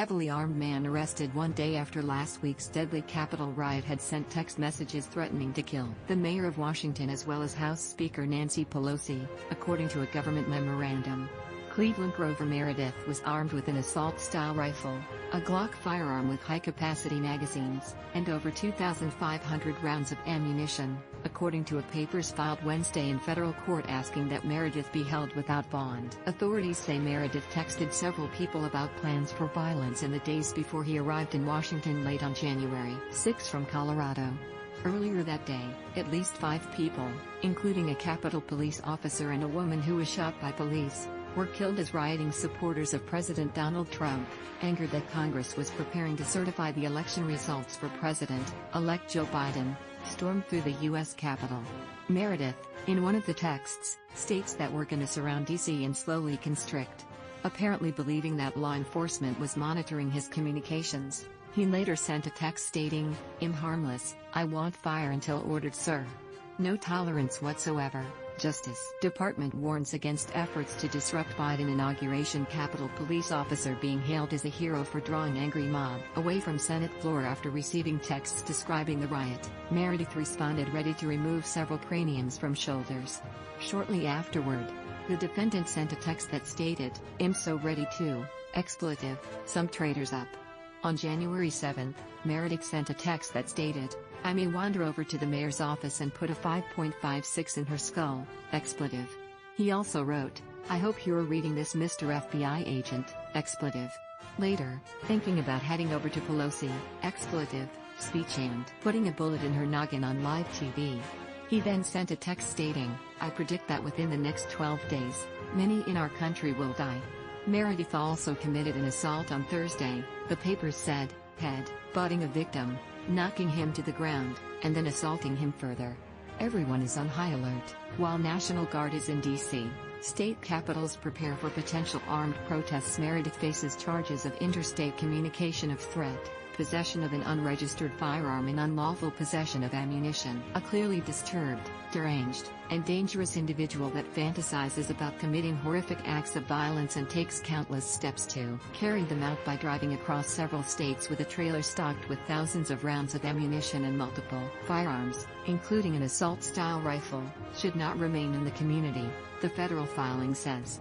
heavily armed man arrested one day after last week's deadly Capitol riot had sent text messages threatening to kill the mayor of Washington as well as House Speaker Nancy Pelosi, according to a government memorandum. Cleveland Grover Meredith was armed with an assault-style rifle, a Glock firearm with high-capacity magazines, and over 2,500 rounds of ammunition, according to a papers filed Wednesday in federal court asking that Meredith be held without bond. Authorities say Meredith texted several people about plans for violence in the days before he arrived in Washington late on January 6 from Colorado. Earlier that day, at least 5 people, including a Capitol Police officer and a woman who was shot by police, were killed as rioting supporters of President Donald Trump, angered that Congress was preparing to certify the election results for President-elect Joe Biden, stormed through the U.S. Capitol. Meredith, in one of the texts, states that we're gonna surround D.C. and slowly constrict. Apparently believing that law enforcement was monitoring his communications, he later sent a text stating, "I'm harmless, I won't fire until ordered, sir. No tolerance whatsoever." Justice Department warns against efforts to disrupt Biden inauguration. Capitol Police officer being hailed as a hero for drawing angry mob away from Senate floor after receiving texts describing the riot. Meredith responded ready to remove several craniums from shoulders. Shortly afterward, the defendant sent a text that stated, "I'm so ready to, expletive, some traitors up." On January 7, Meredith sent a text that stated, "I may wander over to the mayor's office and put a 5.56 in her skull, expletive." He also wrote, "I hope you're reading this, Mr. FBI agent, expletive." Later, thinking about heading over to Pelosi, expletive, speech and putting a bullet in her noggin on live TV. He then sent a text stating, "I predict that within the next 12 days, many in our country will die." Meredith also committed an assault on Thursday, the papers said, head-butting a victim, knocking him to the ground, and then assaulting him further. Everyone is on high alert, while National Guard is in D.C. State capitals prepare for potential armed protests. Meredith faces charges of interstate communication of threat, possession of an unregistered firearm and unlawful possession of ammunition. A clearly disturbed, deranged, and dangerous individual that fantasizes about committing horrific acts of violence and takes countless steps to carry them out by driving across several states with a trailer stocked with thousands of rounds of ammunition and multiple firearms, including an assault-style rifle, should not remain in the community, the federal filing says.